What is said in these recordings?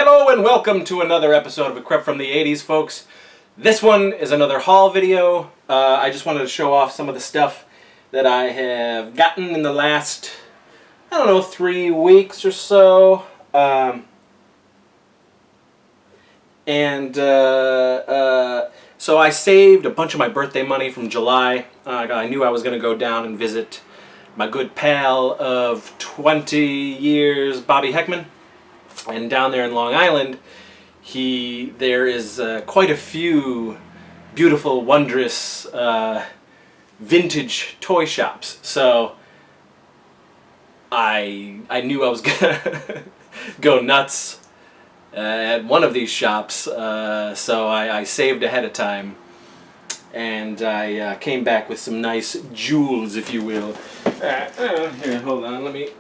Hello and welcome to another episode of A Crept from the 80s, folks. This one is another haul video. I just wanted to show off some of the stuff that I have gotten in the last, 3 weeks or so. So I saved a bunch of my birthday money from July. I knew I was going to go down and visit my good pal of 20 years, Bobby Heckman. And down there in Long Island, there is quite a few beautiful, wondrous, vintage toy shops. So I knew I was gonna go nuts at one of these shops. So I saved ahead of time, and I came back with some nice jewels, if you will. Here, hold on, let me.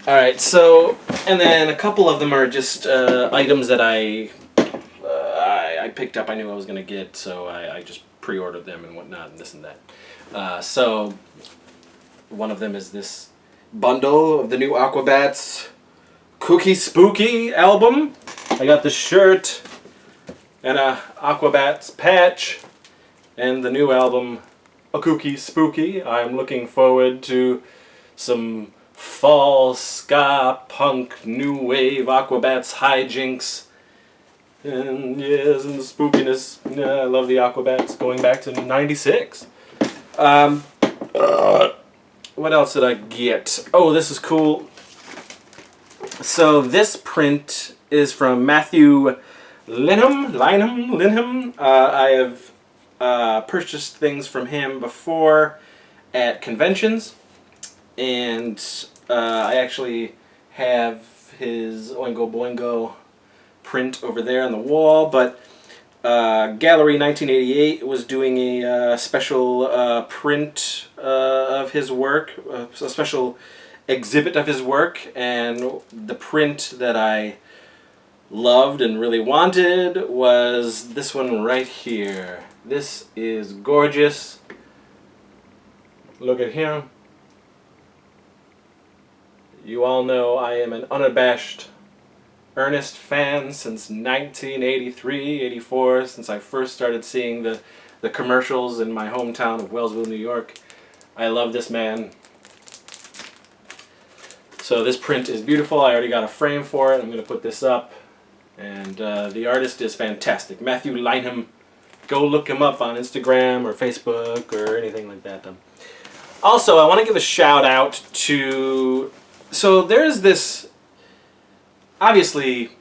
Alright, so, and then a couple of them are just items that I picked up. I knew I was going to get, so I just pre-ordered them and whatnot and this and that. So, one of them is this bundle of the new Aquabats Cookie Spooky album. I got the shirt and a Aquabats patch and the new album, A Cookie Spooky. I'm looking forward to some fall, ska, punk, new wave, Aquabats, hijinks, and yes, and the spookiness. I love the Aquabats going back to '96. What else did I get? Oh, this is cool. So this print is from Matthew Linham. I have purchased things from him before at conventions. And I actually have his Oingo Boingo print over there on the wall, but Gallery 1988 was doing a special print of his work, a special exhibit of his work, and the print that I loved and really wanted was this one right here. This is gorgeous. Look at him. You all know I am an unabashed Ernest fan since 1983, 84, since I first started seeing the commercials in my hometown of Wellsville, New York. I love this man. So this print is beautiful. I already got a frame for it. I'm going to put this up. And the artist is fantastic. Matthew Linham. Go look him up on Instagram or Facebook or anything like that. Also, I want to give a shout out to... So there's this, obviously,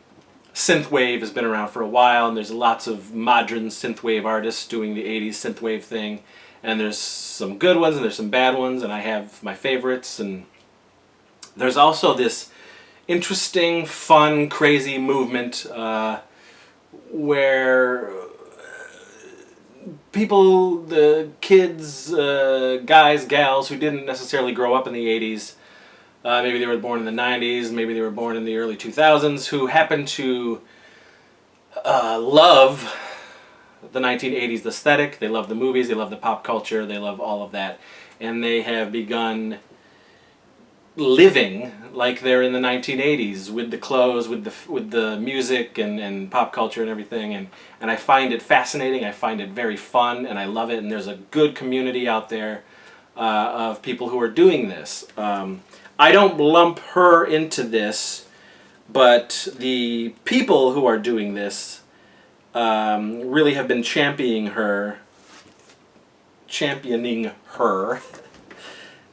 synthwave has been around for a while, and there's lots of modern synthwave artists doing the 80s synthwave thing, and there's some good ones and there's some bad ones, and I have my favorites, and there's also this interesting, fun, crazy movement where people, the kids, guys, gals who didn't necessarily grow up in the 80s, maybe they were born in the 90s, maybe they were born in the early 2000s, who happen to love the 1980s aesthetic. They love the movies, they love the pop culture, they love all of that. And they have begun living like they're in the 1980s with the clothes, with the music and pop culture and everything. And I find it fascinating, I find it very fun, and I love it. And there's a good community out there of people who are doing this. I don't lump her into this, but the people who are doing this really have been championing her,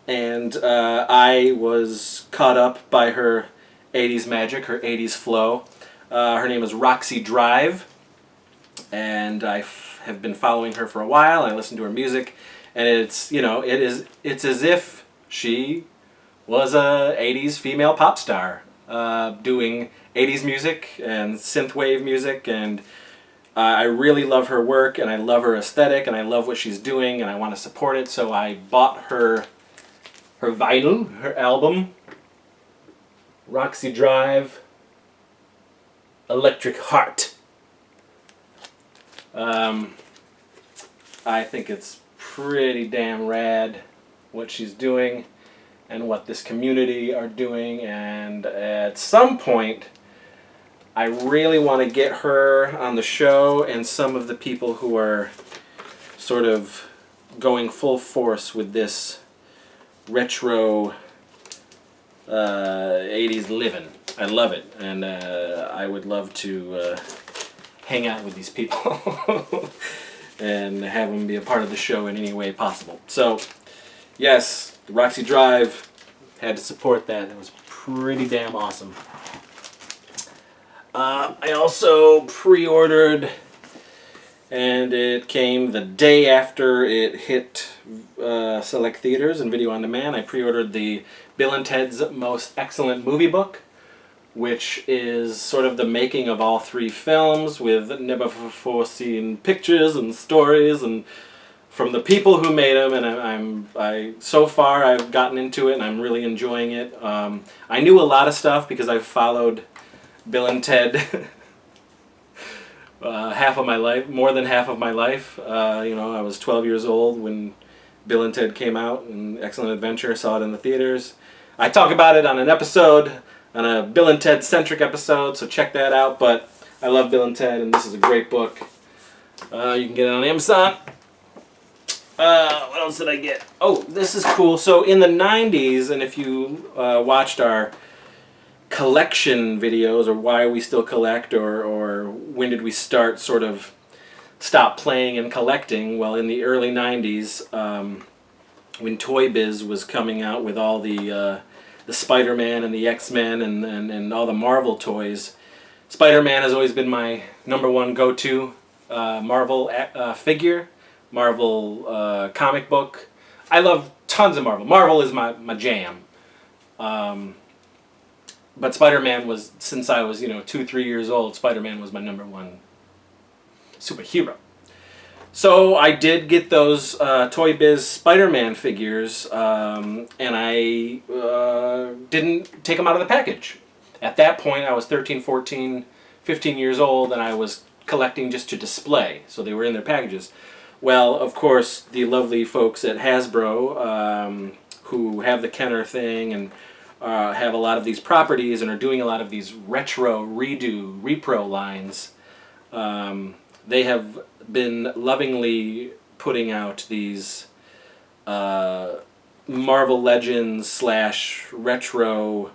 and I was caught up by her 80s magic, her 80s flow. Her name is Roxy Drive, and I have been following her for a while. I listen to her music, and it's as if she was a 80s female pop star doing 80s music and synthwave music, and I really love her work, and I love her aesthetic, and I love what she's doing, and I want to support it, so I bought her vinyl, her album, Roxy Drive, Electric Heart. I think it's pretty damn rad what she's doing. and what this community are doing, and at some point I really want to get her on the show and some of the people who are sort of going full force with this retro 80s living. I love it, and I would love to hang out with these people and have them be a part of the show in any way possible. So, yes, the Roxy Drive, had to support that. It was pretty damn awesome. I also pre-ordered, and it came the day after it hit select theaters and video on demand. I pre-ordered the Bill and Ted's Most Excellent Movie Book, which is sort of the making of all three films with never before seen pictures and stories and from the people who made them. And so far I've gotten into it and I'm really enjoying it. I knew a lot of stuff because I've followed Bill and Ted half of my life, more than half of my life. I was 12 years old when Bill and Ted came out, and Excellent Adventure, saw it in the theaters. I talk about it on an episode, on a Bill and Ted centric episode, so check that out. But I love Bill and Ted, and this is a great book. You can get it on Amazon. What else did I get? Oh, this is cool. So in the 90s, and if you watched our collection videos, or why we still collect, or when did we start sort of stop playing and collecting, well, in the early 90s, when Toy Biz was coming out with all the Spider-Man and the X-Men and all the Marvel toys, Spider-Man has always been my number one go-to Marvel figure, Marvel comic book. I love tons of Marvel. Marvel is my jam. But Spider-Man was, since I was 2-3 years old, Spider-Man was my number one superhero. So I did get those Toy Biz Spider-Man figures, and I didn't take them out of the package. At that point, I was 13, 14, 15 years old, and I was collecting just to display, so they were in their packages. Well, of course, the lovely folks at Hasbro, who have the Kenner thing and have a lot of these properties and are doing a lot of these retro, repro lines, they have been lovingly putting out these Marvel Legends / retro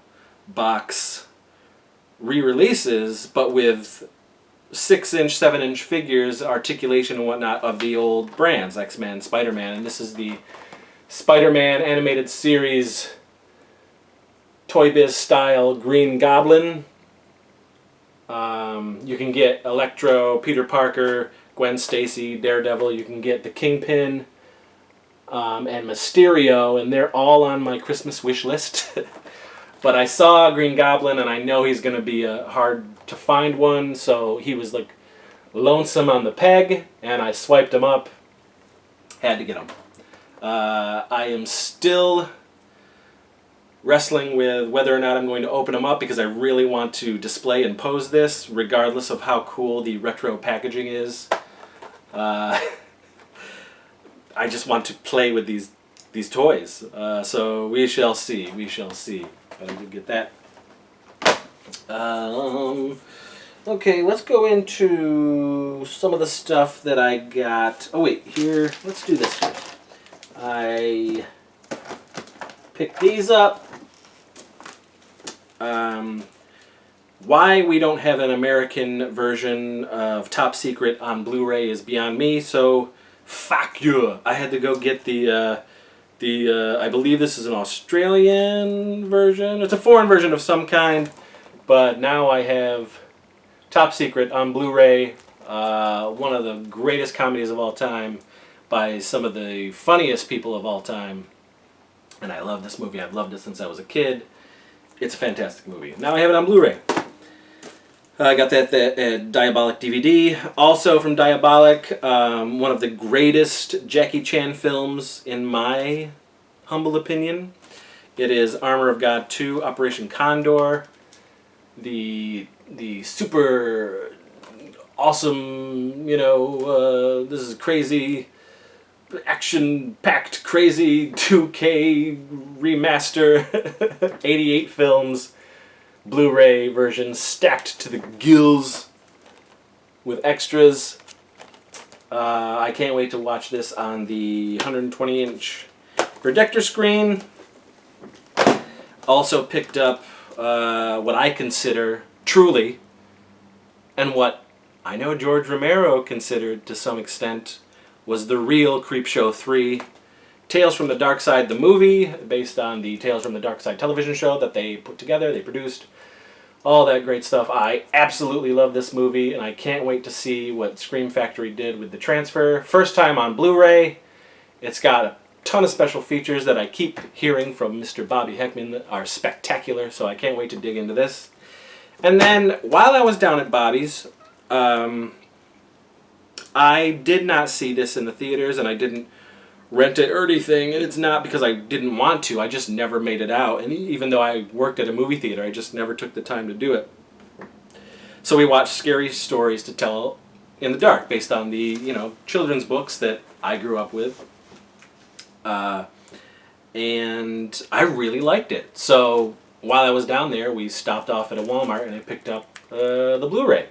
box re-releases, but with 6-inch, 7-inch figures, articulation and whatnot of the old brands, X-Men, Spider-Man, and this is the Spider-Man animated series Toy Biz style Green Goblin. You can get Electro, Peter Parker, Gwen Stacy, Daredevil. You can get the Kingpin and Mysterio, and they're all on my Christmas wish list. But I saw Green Goblin, and I know he's going to be hard to find one, so he was like lonesome on the peg, and I swiped him up. Had to get him. I am still wrestling with whether or not I'm going to open them up because I really want to display and pose this, regardless of how cool the retro packaging is. I just want to play with these toys. So we shall see. We shall see. But I did get that. Okay, let's go into some of the stuff that I got. Oh wait, here. Let's do this first. I picked these up. Why we don't have an American version of Top Secret on Blu-ray is beyond me, so fuck you. I had to go get the I believe this is an Australian version. It's a foreign version of some kind, but now I have Top Secret on Blu-ray, one of the greatest comedies of all time by some of the funniest people of all time. And I love this movie. I've loved it since I was a kid. It's a fantastic movie. Now I have it on Blu-ray. I got that at Diabolic DVD. Also from Diabolic, one of the greatest Jackie Chan films in my humble opinion. It is Armor of God 2, Operation Condor. The super awesome, this is crazy action-packed, crazy 2K remaster, 88 films, Blu-ray version stacked to the gills with extras. I can't wait to watch this on the 120-inch projector screen. Also picked up what I consider truly, and what I know George Romero considered to some extent, was the real Creepshow 3. Tales from the Dark Side, the movie, based on the Tales from the Dark Side television show that they put together, they produced. All that great stuff. I absolutely love this movie, and I can't wait to see what Scream Factory did with the transfer. First time on Blu-ray. It's got a ton of special features that I keep hearing from Mr. Bobby Heckman that are spectacular, so I can't wait to dig into this. And then, while I was down at Bobby's, I did not see this in the theaters, and I didn't rent it or anything, and it's not because I didn't want to, I just never made it out. And even though I worked at a movie theater, I just never took the time to do it. So we watched Scary Stories to Tell in the Dark, based on the, children's books that I grew up with. And I really liked it. So while I was down there, we stopped off at a Walmart, and I picked up the Blu-ray.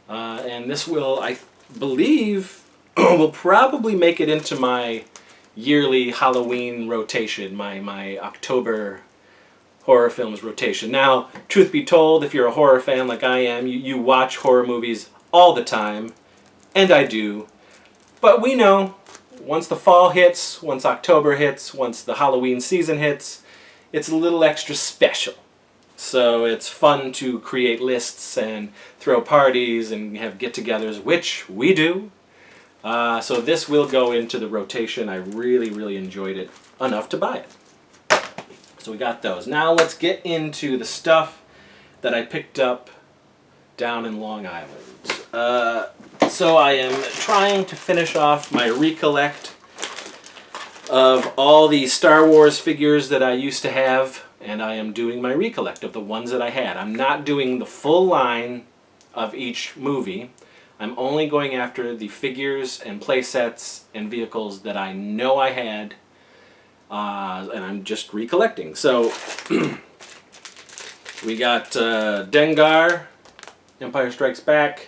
And this will, I believe, will probably make it into my yearly Halloween rotation, my October horror films rotation. Now, truth be told, if you're a horror fan like I am, you watch horror movies all the time, and I do. But we know, once the fall hits, once October hits, once the Halloween season hits, it's a little extra special. So it's fun to create lists and throw parties and have get-togethers, which we do. So this will go into the rotation. I really, really enjoyed it enough to buy it. So we got those. Now let's get into the stuff that I picked up down in Long Island. So I am trying to finish off my recollect of all the Star Wars figures that I used to have, and I am doing my recollect of the ones that I had. I'm not doing the full line of each movie. I'm only going after the figures and play sets and vehicles that I know I had, and I'm just recollecting. So we got Dengar, Empire Strikes Back.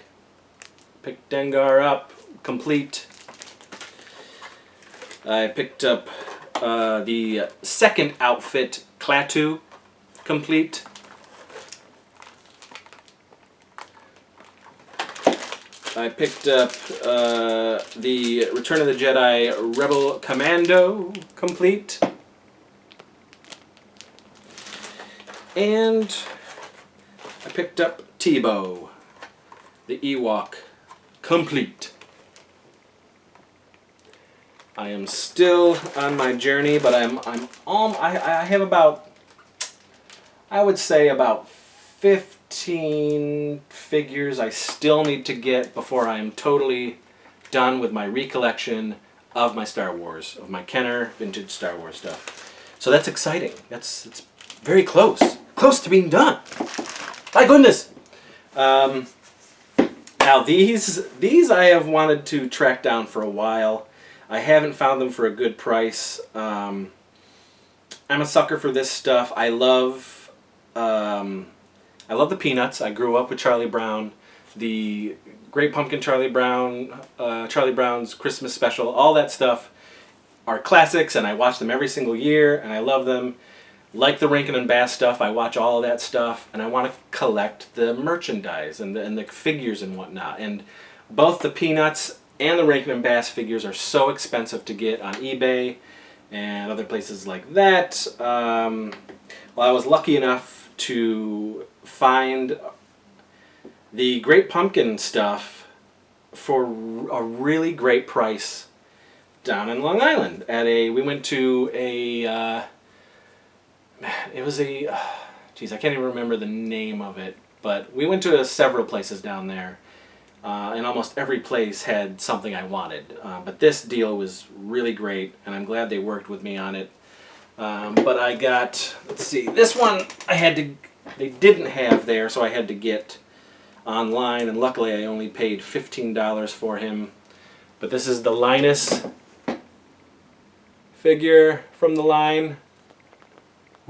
Picked Dengar up, complete. I picked up the second outfit, Klaatu, complete. I picked up the Return of the Jedi Rebel Commando, complete. And I picked up Tebow, the Ewok, complete. I am still on my journey, but I have about, I would say about 15 figures I still need to get before I am totally done with my recollection of my Star Wars, of my Kenner vintage Star Wars stuff. So that's exciting. It's very close to being done. My goodness. Now these I have wanted to track down for a while. I haven't found them for a good price. I'm a sucker for this stuff. I love the Peanuts. I grew up with Charlie Brown. The Great Pumpkin Charlie Brown, Charlie Brown's Christmas special, all that stuff are classics, and I watch them every single year, and I love them. Like the Rankin and Bass stuff, I watch all of that stuff, and I want to collect the merchandise and the figures and whatnot. And both the Peanuts and the Rankin and Bass figures are so expensive to get on eBay and other places like that. Well, I was lucky enough to find the Great Pumpkin stuff for a really great price down in Long Island. We went to a, it was a, geez, I can't even remember the name of it, but we went to several places down there, and almost every place had something I wanted. But this deal was really great, and I'm glad they worked with me on it. But I got, let's see, this one they didn't have there, so I had to get online, and luckily I only paid $15 for him. But this is the Linus figure from the line.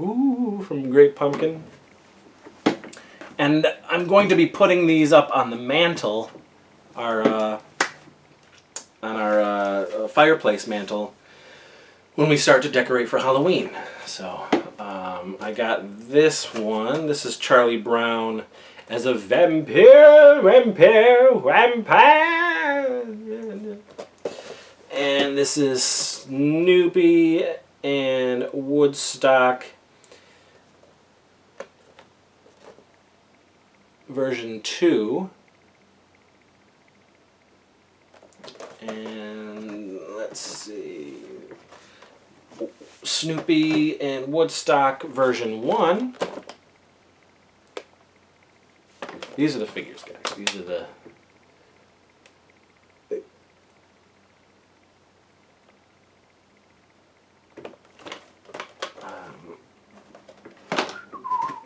Ooh, from Great Pumpkin. And I'm going to be putting these up on the mantle, on our fireplace mantle, when we start to decorate for Halloween. So I got this one. This is Charlie Brown as a vampire. And this is Snoopy and Woodstock version 2. And let's see, Snoopy and Woodstock version 1. These are the figures, guys. These are the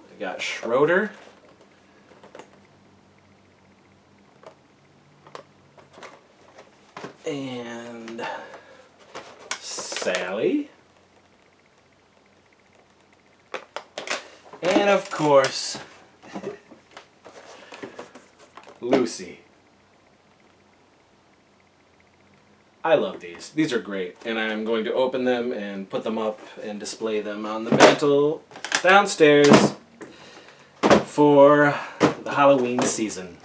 I got Schroeder. And Sally. And of course, Lucy. I love these. These are great. And I'm going to open them and put them up and display them on the mantle downstairs for the Halloween season.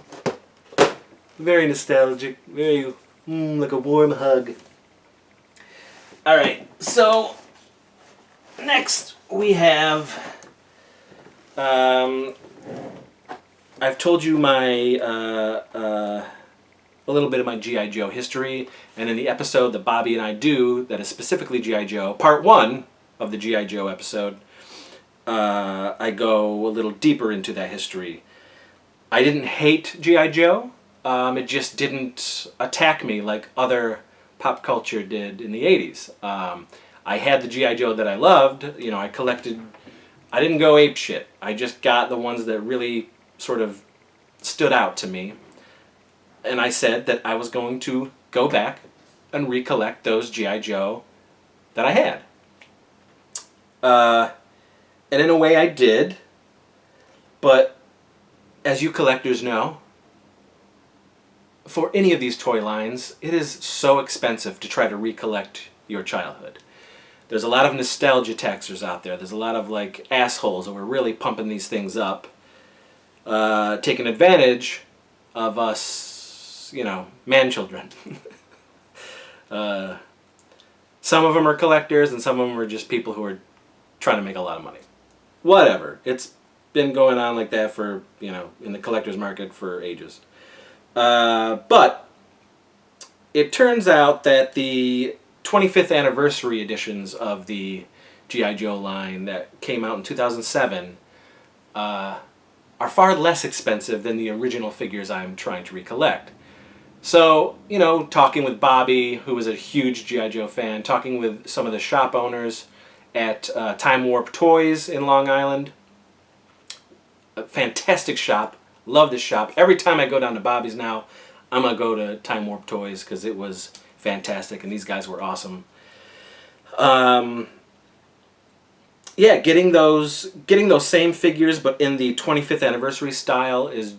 Very nostalgic. Very like a warm hug. Alright, so next we have I've told you my a little bit of my G.I. Joe history, and in the episode that Bobby and I do that is specifically G.I. Joe, part 1 of the G.I. Joe episode, I go a little deeper into that history. I didn't hate G.I. Joe. It just didn't attack me like other pop culture did in the 80s. I had the G.I. Joe that I loved. You know, I collected. I didn't go ape shit. I just got the ones that really sort of stood out to me. And I said that I was going to go back and recollect those G.I. Joe that I had. And in a way I did. But as you collectors know, for any of these toy lines, it is so expensive to try to recollect your childhood. There's a lot of nostalgia taxers out there. There's a lot of like assholes that were really pumping these things up, taking advantage of us, you know, man-children. Some of them are collectors and some of them are just people who are trying to make a lot of money. Whatever. It's been going on like that for, you know, in the collector's market for ages. But it turns out that the 25th anniversary editions of the G.I. Joe line that came out in 2007 are far less expensive than the original figures I'm trying to recollect. So, you know, talking with Bobby, who was a huge G.I. Joe fan, talking with some of the shop owners at Time Warp Toys in Long Island. A fantastic shop. Love this shop. Every time I go down to Bobby's now, I'm going to go to Time Warp Toys because it was fantastic and these guys were awesome. Yeah, getting those same figures but in the 25th anniversary style is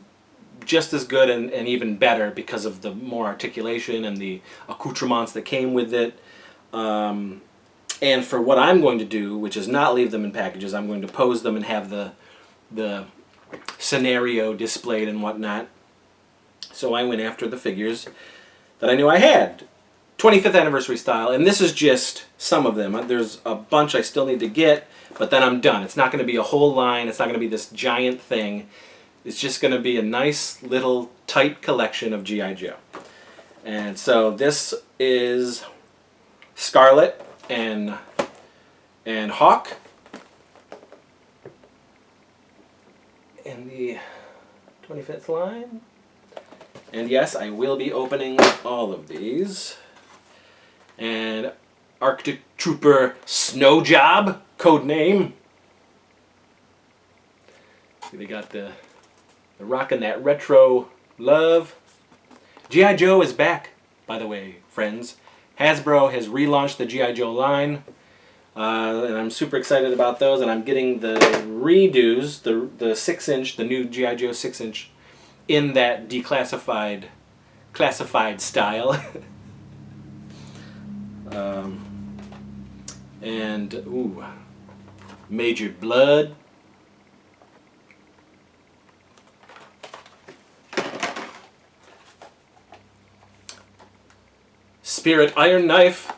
just as good and even better because of the more articulation and the accoutrements that came with it. And for what I'm going to do, which is not leave them in packages, I'm going to pose them and have the scenario displayed and whatnot. So I went after the figures that I knew I had. 25th anniversary style, and this is just some of them. There's a bunch I still need to get, but then I'm done. It's not going to be a whole line. It's not going to be this giant thing. It's just going to be a nice little tight collection of G.I. Joe. And so this is Scarlet and Hawk. In the 25th line. And yes, I will be opening all of these. And Arctic Trooper Snow Job, code name. See, they got the rocking that retro love. G.I. Joe is back, by the way, friends. Hasbro has relaunched the G.I. Joe line. And I'm super excited about those. And I'm getting the redos, the 6-inch, the new G.I. Joe 6-inch, in that declassified, classified style. And ooh, Major Blood. Spirit Iron Knife.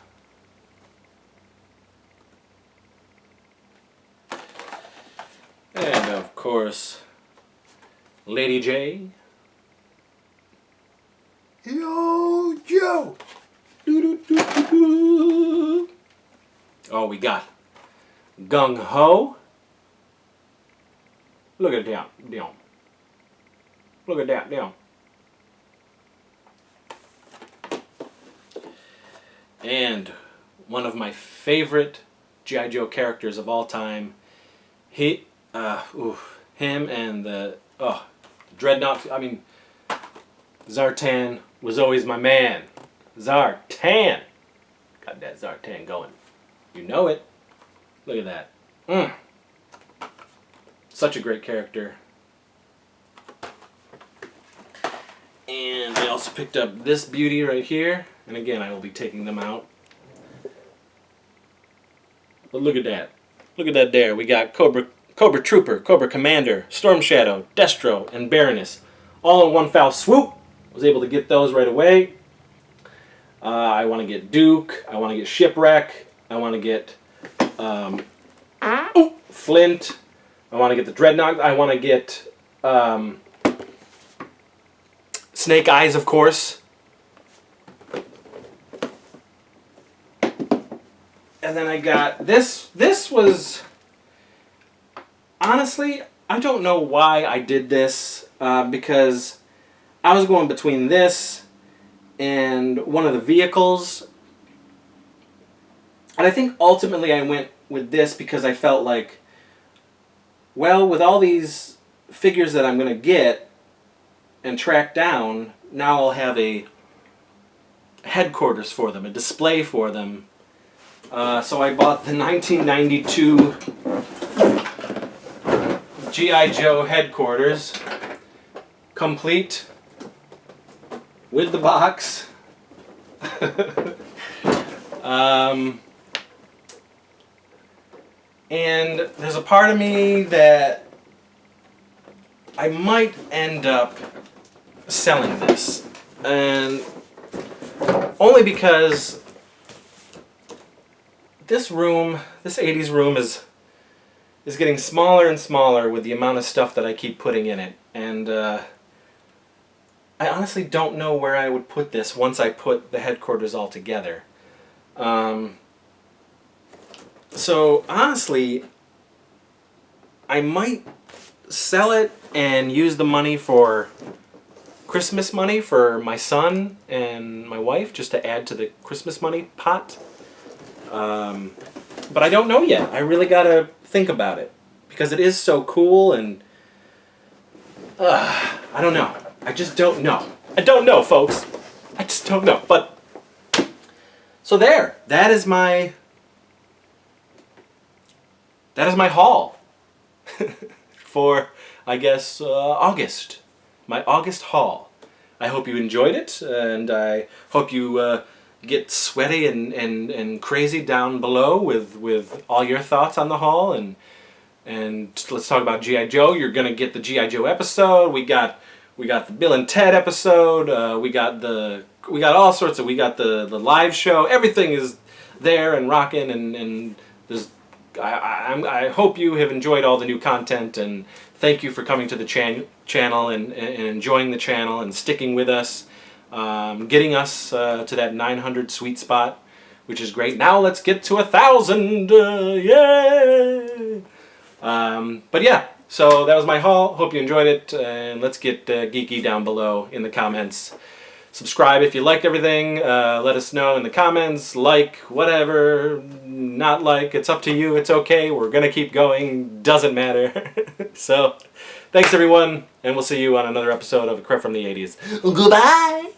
And of course, Lady J. Yo, Joe. Oh, we got Gung Ho. Look at that, down. Look at that, down. And one of my favorite G.I. Joe characters of all time. Him and the Dreadnought. I mean, Zartan was always my man. Zartan. Got that Zartan going. You know it. Look at that. Such a great character. And I also picked up this beauty right here. And again, I will be taking them out. But look at that. Look at that there. We got Cobra Trooper, Cobra Commander, Storm Shadow, Destro, and Baroness. All in one foul swoop. I was able to get those right away. I want to get Duke. I want to get Shipwreck. I want to get Flint. I want to get the Dreadnought. I want to get Snake Eyes, of course. And then I got this. This was, honestly, I don't know why I did this, because I was going between this and one of the vehicles. And I think ultimately I went with this because I felt like, well, with all these figures that I'm going to get and track down, now I'll have a headquarters for them, a display for them. So I bought the 1992 G.I. Joe headquarters, complete with the box. And there's a part of me that I might end up selling this, and only because this room, this 80s room is getting smaller and smaller with the amount of stuff that I keep putting in it, and I honestly don't know where I would put this once I put the headquarters all together. So honestly, I might sell it and use the money for Christmas money for my son and my wife, just to add to the Christmas money pot. But I don't know yet. I really gotta think about it, because it is so cool, and I don't know. I just don't know. I don't know, folks. I just don't know. But so there. That is my haul for, I guess, August. My August haul. I hope you enjoyed it, and I hope you get sweaty and crazy down below with all your thoughts on the haul, and let's talk about G.I. Joe. You're gonna get the G.I. Joe episode. We got the Bill and Ted episode. We got all sorts of. We got the live show. Everything is there and rocking, and there's. I hope you have enjoyed all the new content, and thank you for coming to the channel and enjoying the channel and sticking with us, getting us to that 900 sweet spot, which is great. Now let's get to 1,000. Yay! But yeah, so that was my haul. Hope you enjoyed it, and let's get geeky down below in the comments. Subscribe if you liked everything. Let us know in the comments. Like, whatever, not like. It's up to you. It's okay. We're going to keep going. Doesn't matter. So, thanks everyone, and we'll see you on another episode of Crept from the 80s. Goodbye!